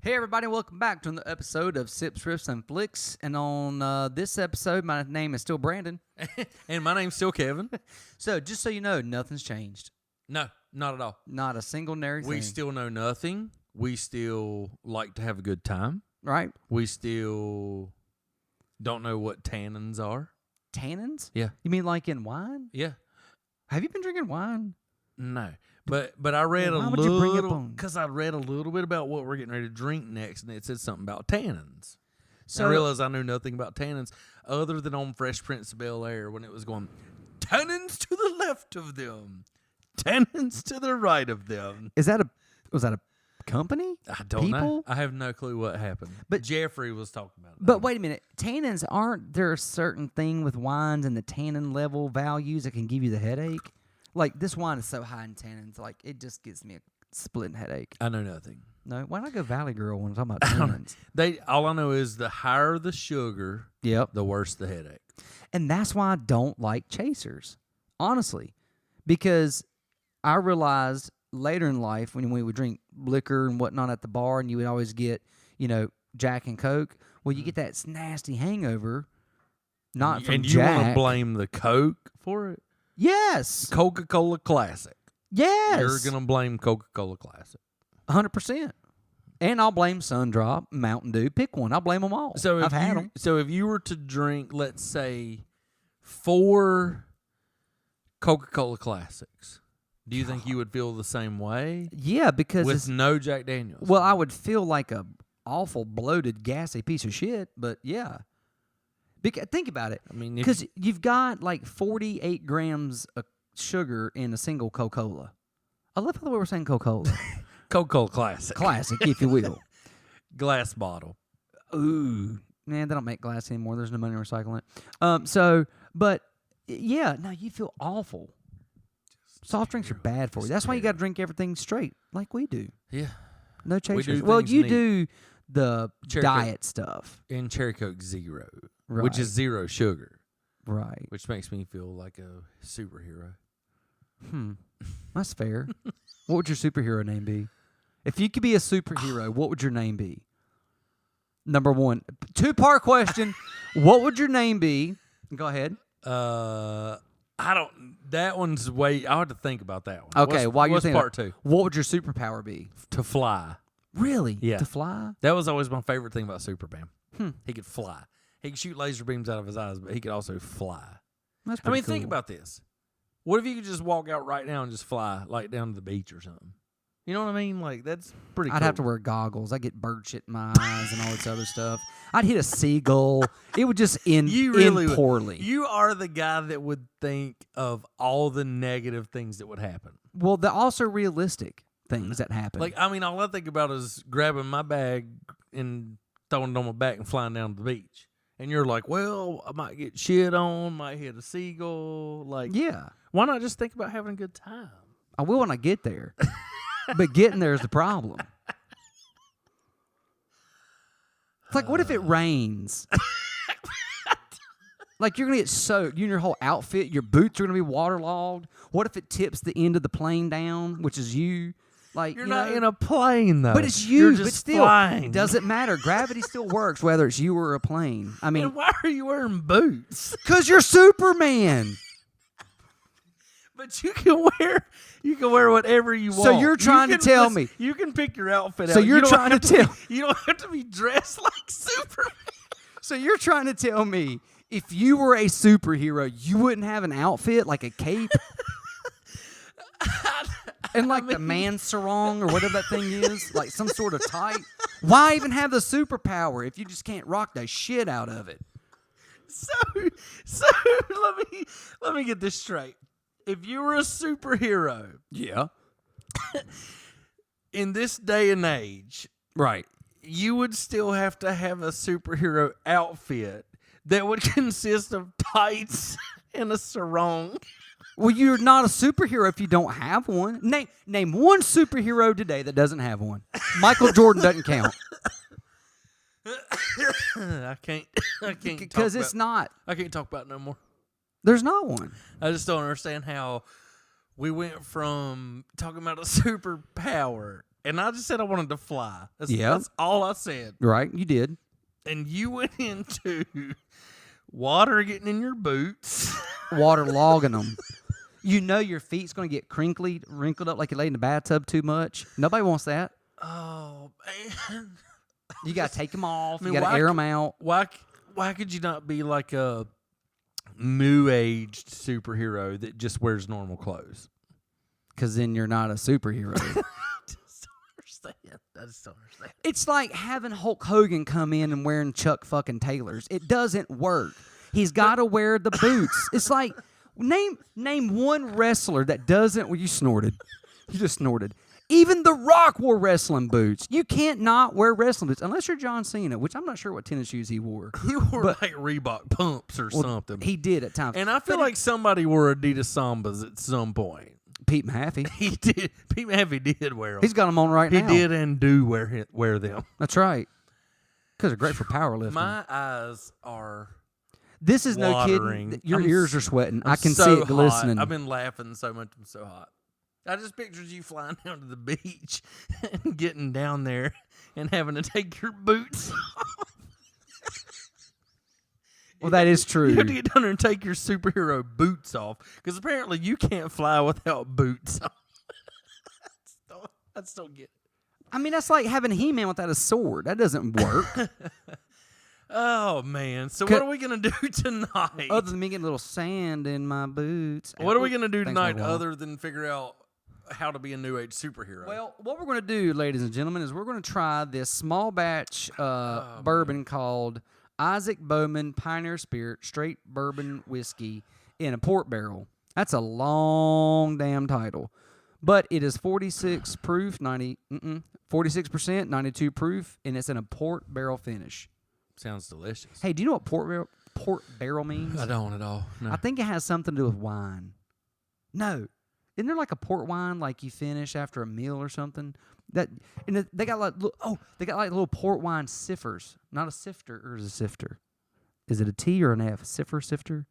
Hey everybody, welcome back to another episode of Sips, Riffs, and Flix. And on this episode, my name is still Brandon. And my name's still Kevin. So just so you know, nothing's changed. No, not at all. Not a single nary thing. We still know nothing. We still like to have a good time. Right? We still don't know what tannins are. Tannins? Yeah. You mean like in wine? Yeah. Have you been drinking wine? No. But I read Why would you bring it up little on- because I read a little bit about what we're getting ready to drink next, and it said something about tannins. So I realized I knew nothing about tannins other than on Fresh Prince of Bel-Air when it was going, tannins to the left of them, tannins to the right of them. was that a company? I don't know. People? I have no clue what happened. But Jeffrey was talking about it. But wait a minute. Tannins, aren't there a certain thing with wines and the tannin level values that can give you the headache? Like, this wine is so high in tannins, like, it just gives me a splitting headache. I know nothing. No, why not go Valley Girl when I'm talking about tannins? All I know is the higher the sugar, Yep. the worse the headache. And that's why I don't like chasers, honestly. Because I realized later in life when we would drink liquor and whatnot at the bar and you would always get, Jack and Coke, well, you get that nasty hangover, not from and you Jack. want to blame the Coke for it? Yes. Coca-Cola Classic. Yes. You're going to blame Coca-Cola Classic. 100%. And I'll blame Sundrop, Mountain Dew. Pick one. I'll blame them all. I've had them. So if you were to drink, let's say, 4 Coca-Cola Classics, do you think you would feel the same way? Yeah, because with no Jack Daniels? Well, I would feel like a awful, bloated, gassy piece of shit, but yeah. Think about it. I mean, because you've got like 48 grams of sugar in a single Coca-Cola. I love how we were saying Coca-Cola. Coca-Cola Classic. Classic, if you will. Glass bottle. Ooh. Man, they don't make glass anymore. There's no money in recycling it. But yeah, no, you feel awful. Soft drinks are bad for you. That's why you got to drink everything straight, like we do. Yeah. No chasers. do Well, things you neat. do the Cherry diet stuff. And Cherry Coke Zero, Right. which is 0 sugar, Right. which makes me feel like a superhero. That's fair. What would your superhero name be? If you could be a superhero, what would your name be? Number one. 2-part question. What would your name be? Go ahead. I don't. That one's way. I have to think about that one. Okay, while you're what's thinking, part 2? What would your superpower be? To fly. Really? Yeah. To fly? That was always my favorite thing about Superman. He could fly. He could shoot laser beams out of his eyes, but he could also fly. That's I mean, pretty think cool. about this. What if you could just walk out right now and just fly, like down to the beach or something? You know what I mean? Like, that's pretty cool. I'd have to wear goggles. I get bird shit in my eyes and all this other stuff. I'd hit a seagull. It would just end would. poorly. You are the guy that would think of all the negative things that would happen. Well, they're also realistic things that happen. Like, I mean, all I think about is grabbing my bag and throwing it on my back and flying down to the beach. And you're like, well, I might get shit on, might hit a seagull. Like, yeah. why not just think about having a good time? I will when I get there. But getting there is the problem. It's like, what if it rains? Like, you're going to get soaked. You and your whole outfit, your boots are going to be waterlogged. What if it tips the end of the plane down, which is you? Like, You're not in a plane, though. But it's you. You're just but still, flying. it doesn't matter. Gravity still works, whether it's you or a plane. I mean, And why are you wearing boots? because you're Superman. But you can wear whatever you want. So you're trying to tell me. You can pick your outfit out. So you're trying to tell. You don't have to be dressed like Superman. So you're trying to tell me if you were a superhero, you wouldn't have an outfit like a cape? And like the man sarong or whatever that thing is, like some sort of tight. Why even have the superpower if you just can't rock the shit out of it? So let me get this straight. If you were a superhero, Yeah. in this day and age, Right. you would still have to have a superhero outfit that would consist of tights and a sarong. Well, you're not a superhero if you don't have one. Name one superhero today that doesn't have one. Michael Jordan doesn't count. I can't Because it's not. I can't talk about it no more. There's not one. I just don't understand how we went from talking about a superpower And I just said I wanted to fly. Yeah. That's all I said. Right, you did. And you went into water getting in your boots. Water logging them. You know your feet's going to get wrinkled up like you laid in the bathtub too much. Nobody wants that. Oh, man. You got to take them off. I mean, you got to air them out. Why could you not be like a new-aged superhero that just wears normal clothes? Because then you're not a superhero. I just don't understand. It's like having Hulk Hogan come in and wearing Chuck fucking Taylors. It doesn't work. He's got to wear the boots. It's like, name one wrestler that doesn't. Well, you snorted. You just snorted. Even The Rock wore wrestling boots. You can't not wear wrestling boots unless you're John Cena, which I'm not sure what tennis shoes he wore. He wore like Reebok pumps or something. He did at times. And I feel like somebody wore Adidas Sambas at some point. Pete Mahaffey. He did. Pete Mahaffey did wear them. He's got them on right now. He did and do wear them. That's right. Because they're great for powerlifting. My eyes are This is watering. No kidding. Your ears are sweating. I'm I can so see it hot. glistening. I've been laughing so much. I'm so hot. I just pictured you flying down to the beach and getting down there and having to take your boots off. Well, that is true. You have to get down there and take your superhero boots off because apparently you can't fly without boots on. I just don't get it. I mean, that's like having He-Man without a sword. That doesn't work. Oh, man. So what are we going to do tonight? Other than me getting a little sand in my boots. What are we going to do Thanks, tonight Noel. other than figure out how to be a new age superhero? Well, what we're going to do, ladies and gentlemen, is we're going to try this small batch bourbon called Isaac Bowman Pioneer Spirit Straight Bourbon Whiskey in a port barrel. That's a long damn title. But it is 46 proof, 46%, 92 proof, and it's in a port barrel finish. Sounds delicious. Hey, do you know what port barrel means? I don't at all. No. I think it has something to do with wine. No. Isn't there like a port wine like you finish after a meal or something? They got like little port wine sifters. Not a sifter, or is it a sifter? Is it a T or an F? Sifter?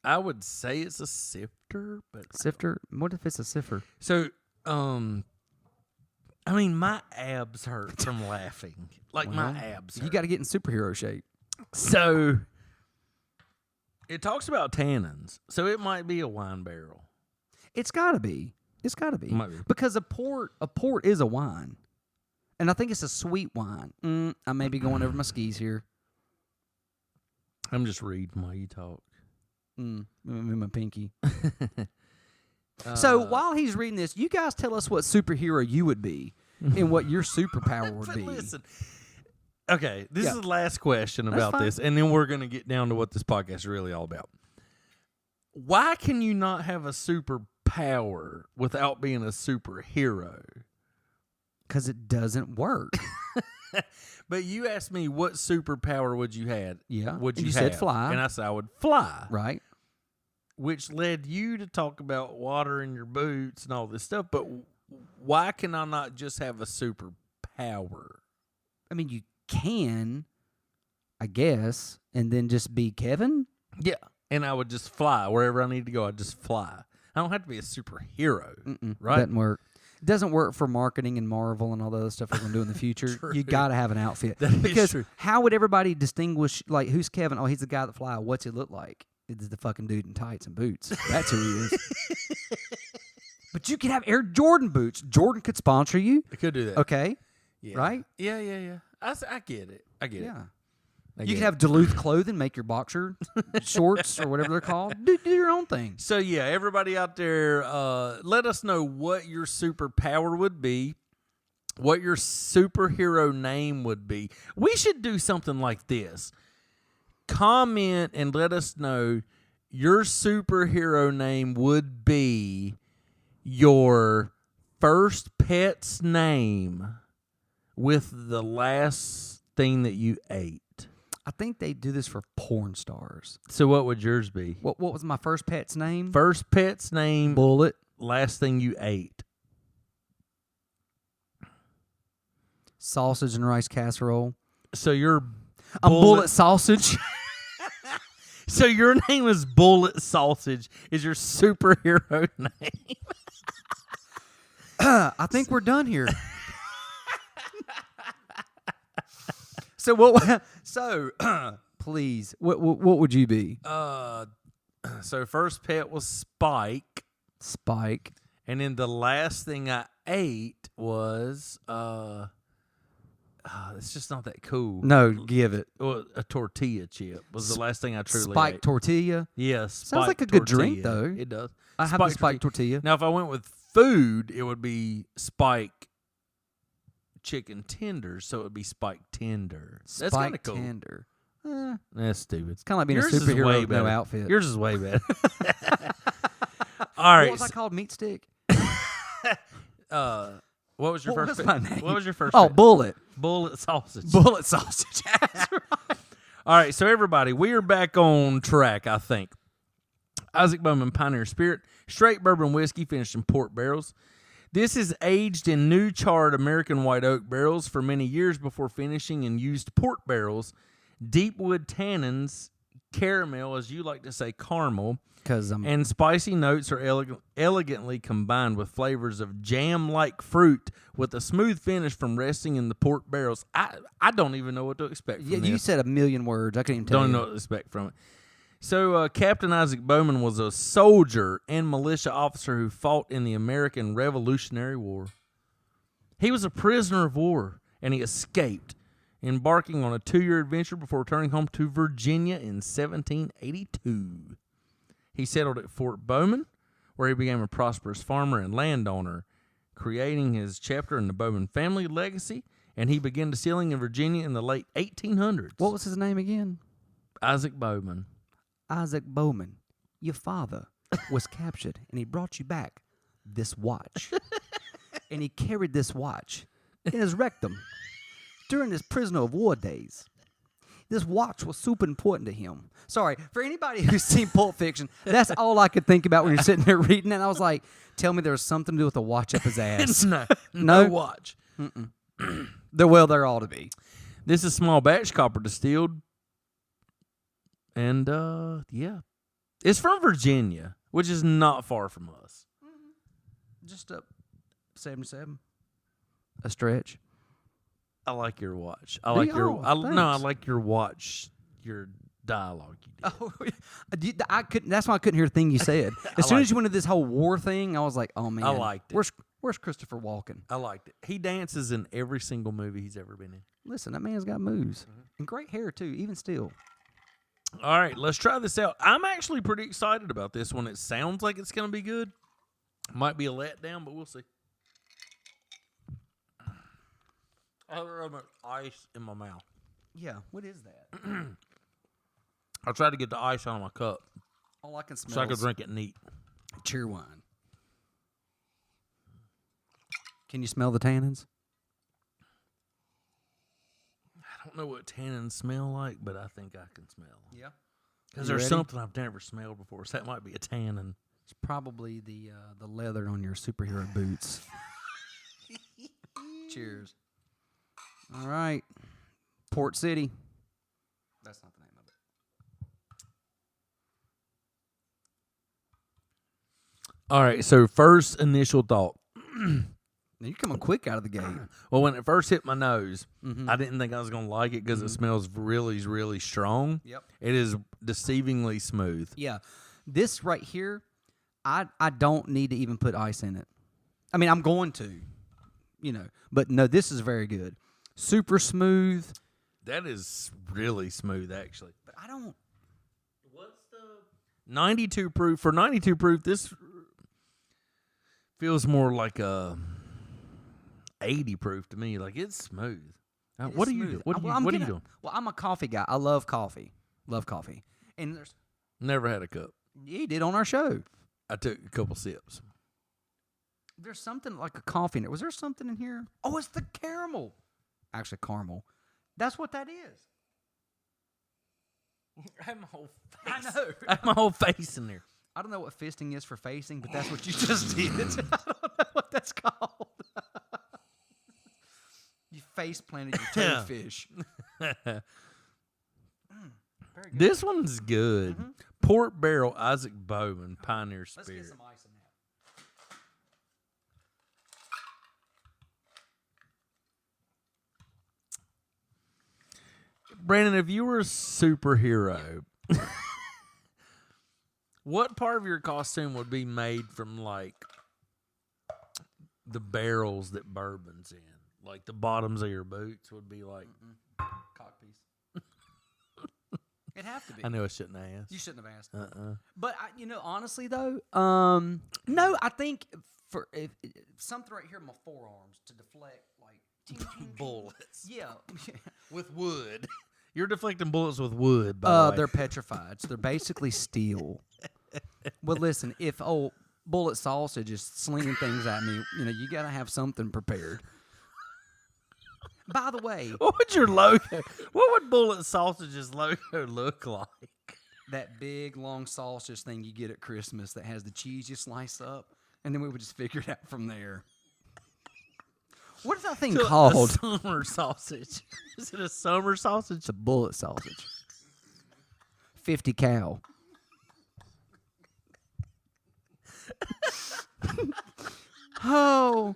I would say it's a sifter, but Sifter? What if it's a sifter? So, I mean, my abs hurt from laughing. Like my abs hurt. You got to get in superhero shape. So, it talks about tannins. So it might be a wine barrel. It's got to be. It's got to be. Might be. Because a port is a wine. And I think it's a sweet wine. I may be going over my skis here. I'm just reading while you talk. My pinky. So while he's reading this, you guys tell us what superhero you would be and what your superpower would be. Listen. Okay, this is the last question about fine. this, and then we're going to get down to what this podcast is really all about. Why can you not have a superpower without being a superhero? Because it doesn't work. But you asked me what superpower would you have? Yeah. Would And you you have? said fly. And I said I would fly. Right. Which led you to talk about water in your boots and all this stuff. But why can I not just have a superpower? I mean, you can, I guess, and then just be Kevin. Yeah. And I would just fly. Wherever I need to go, I'd just fly. I don't have to be a superhero. Right? Doesn't work. It doesn't work for marketing and Marvel and all the other stuff we're going to do in the future. You got to have an outfit. Because how would everybody distinguish, like, who's Kevin? Oh, he's the guy that flies. What's he look like? It's the fucking dude in tights and boots. That's who he is. But you can have Air Jordan boots. Jordan could sponsor you. I could do that. Okay. Yeah. Right? Yeah. I get it. I get it. Yeah. You can have Duluth clothing, make your boxer shorts or whatever they're called. Do your own thing. So, yeah, everybody out there, let us know what your superpower would be, what your superhero name would be. We should do something like this. Comment and let us know your superhero name would be your first pet's name with the last thing that you ate. I think they do this for porn stars. So what would yours be? What was my first pet's name? First pet's name, Bullet. last thing you ate. Sausage and rice casserole. So you're I'm Bullet Sausage. So your name is Bullet Sausage is your superhero name. I think we're done here. So what? So please, what would you be? So first pet was Spike, Spike. and then the last thing I ate was it's just not that cool. No, give it. Well, a tortilla chip was the last thing I truly Spike ate. tortilla. Yes, Sounds like a good drink, tortilla. though. It does. I have the Spike tortilla. Now, if I went with food, it would be Spike chicken tenders, so it would be Spike tender. That's kind Spike of cool. tender. That's stupid. It's kind of like being Yours a is way superhero with no better. outfit. Yours is way better. All right. What was I called? Meat stick? What was your What first was pet? my name? What was your first Oh, pet? Bullet. Bullet sausage. Bullet sausage. That's right. All right, so everybody, we are back on track, I think. Isaac Bowman Pioneer Spirit, straight bourbon whiskey finished in port barrels. This is aged in new charred American white oak barrels for many years before finishing in used port barrels. Deep wood tannins, caramel, as you like to say, caramel, and spicy notes are elegantly combined with flavors of jam-like fruit with a smooth finish from resting in the port barrels. I don't even know what to expect from this. You said a million words. I couldn't even tell Don't you. know what to expect from it. So Captain Isaac Bowman was a soldier and militia officer who fought in the American Revolutionary War. He was a prisoner of war, and he escaped, embarking on a 2-year adventure before returning home to Virginia in 1782. He settled at Fort Bowman, where he became a prosperous farmer and landowner, creating his chapter in the Bowman family legacy, and he began distilling in Virginia in the late 1800s. What was his name again? Isaac Bowman. Isaac Bowman. Your father was captured, and he brought you back this watch. And he carried this watch in his rectum during his prisoner of war days. This watch was super important to him. Sorry, for anybody who's seen Pulp Fiction, that's all I could think about when you're sitting there reading it. And I was like, tell me there was something to do with a watch up his ass. No watch. There ought to be. This is small batch copper distilled. And, yeah. It's from Virginia, which is not far from us. Just up 77. A stretch. I like your watch. Do you? Oh, I thanks. like your watch, your dialogue you did. I couldn't. That's why I couldn't hear a thing you said. As soon as you went into this whole war thing, I was like, "Oh man, I liked it. Where's Christopher Walken?" I liked it. He dances in every single movie he's ever been in. Listen, that man's got moves and great hair too, even still. All right, let's try this out. I'm actually pretty excited about this one. It sounds like it's going to be good. Might be a letdown, but we'll see. I have ice in my mouth. Yeah, what is that? I tried to get the ice out of my cup All I can smell so I could is drink it neat. cheer wine. Can you smell the tannins? I don't know what tannins smell like, but I think I can smell them. Yeah. Because You there's ready? something I've never smelled before, so that might be a tannin. It's probably the leather on your superhero boots. Cheers. All right. Port City. That's not the name of it. All right, so first initial thought. Now you're coming quick out of the gate. Well, when it first hit my nose, Mm-hmm. I didn't think I was going to like it because it smells really, really strong. Yep. It is deceivingly smooth. Yeah. This right here, I don't need to even put ice in it. I mean, I'm going to, but no, this is very good. Super smooth. That is really smooth, actually. But I don't. What's the 92 proof? For 92 proof, this feels more like a 80 proof to me. Like, it's smooth. What are you doing? What are you doing? Well, I'm a coffee guy. I love coffee. And there's Never had a cup. you did on our show. I took a couple sips. There's something like a coffee in it. Was there something in here? Oh, it's the caramel. Actually, caramel. That's what that is. I have my whole I face. know. I have my whole face in there. I don't know what fisting is for facing, but that's what you just did. I don't know what that's called. You face planted your toadfish. Very good. This one's good. Mhm. Port Barrel Isaac Bowman Pioneer Let's Spirit. get some ice in Brandon, if you were a superhero, what part of your costume would be made from like the barrels that bourbon's in? Like the bottoms of your boots would be like Cock piece. It'd have to be. I know I shouldn't have asked. You shouldn't have asked. But honestly though, no, I think for if something right here in my forearms to deflect like ting, ting, ting. bullets Yeah. with wood. You're deflecting bullets with wood. By the way. They're petrified. So they're basically steel. Well, listen, if old Bullet Sausage is slinging things at me, you got to have something prepared. By the way, what would your logo? What would Bullet Sausage's logo look like? That big long sausage thing you get at Christmas that has the cheese you slice up, and then we would just figure it out from there. What is that thing called? A summer sausage. Is it a summer sausage? It's a Bullet Sausage. 50 cal. Oh.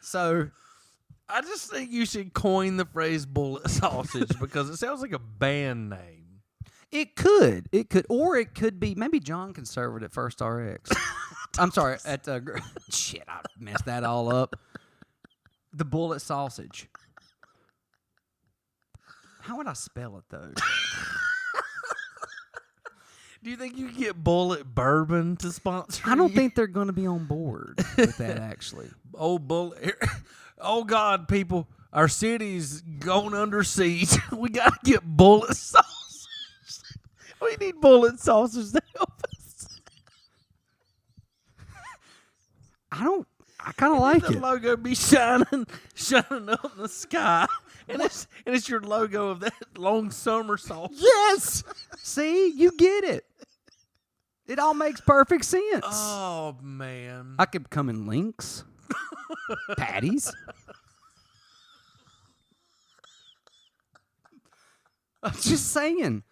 So, I just think you should coin the phrase Bullet Sausage because it sounds like a band name. It could, or it could be. Maybe John can serve it at First RX. I'm sorry, at shit, I messed that all up. The Bullet Sausage. How would I spell it though? Do you think you could get Bullet Bourbon to sponsor? I don't you? think they're going to be on board with that. Actually, Oh God, people, our city's going under siege. We got to get Bullet Sausage. We need Bullet Sausage to help us. I kind of like the it. logo be shining up in the sky, and it's your logo of that long summer sausage. Yes. See, you get it. It all makes perfect sense. Oh man, I could come in links, patties. I'm just saying.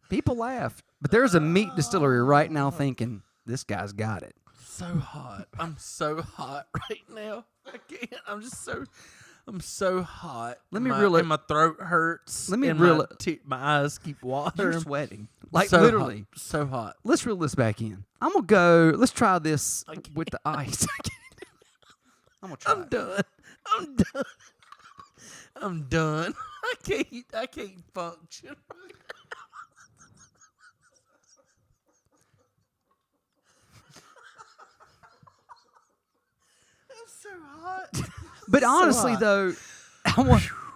People laugh, but there's a meat distillery right now thinking this guy's got it. So hot. I'm so hot right now. I can't. I'm so hot. Let me reel it. And my throat hurts. Let me and reel it. My eyes keep watering. You're sweating. Like so literally. Hot. So hot. Let's reel this back in. I'm going to go. Let's try this with the ice. I'm going to try it. Done. I'm done. I can't function. So hot. But honestly, hot. though,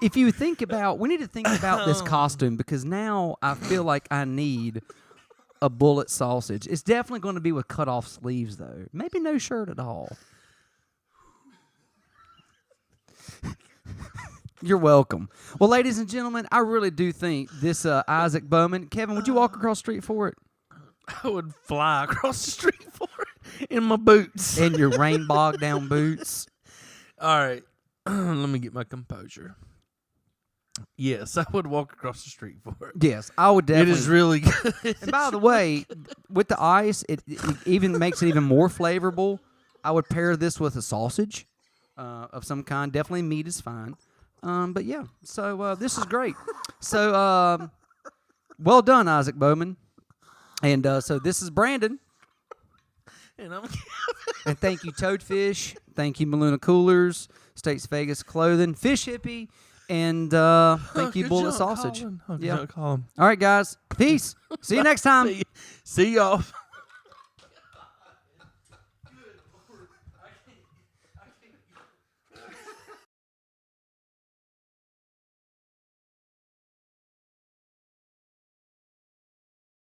if you think about, we need to think about this costume because now I feel like I need a Bullet Sausage. It's definitely going to be with cut off sleeves, though. Maybe no shirt at all. You're welcome. Well, ladies and gentlemen, I really do think this Isaac Bowman. Kevin, would you walk across the street for it? I would fly across the street for it in my boots. In your rain bogged down boots. All right. Let me get my composure. Yes, I would walk across the street for it. Yes, I would definitely. It is really good. And by the way, with the ice, it even makes it even more flavorful. I would pair this with a sausage of some kind. Definitely meat is fine. But yeah, so this is great. So well done, Isaac Bowman. And so this is Brandon. And I'm And thank you, Toadfish. Thank you, Maluna Coolers, States Vegas Clothing, Fish Hippie, and thank you, Bullet Sausage. Yeah. All right, guys. Peace. See you next time. See y'all.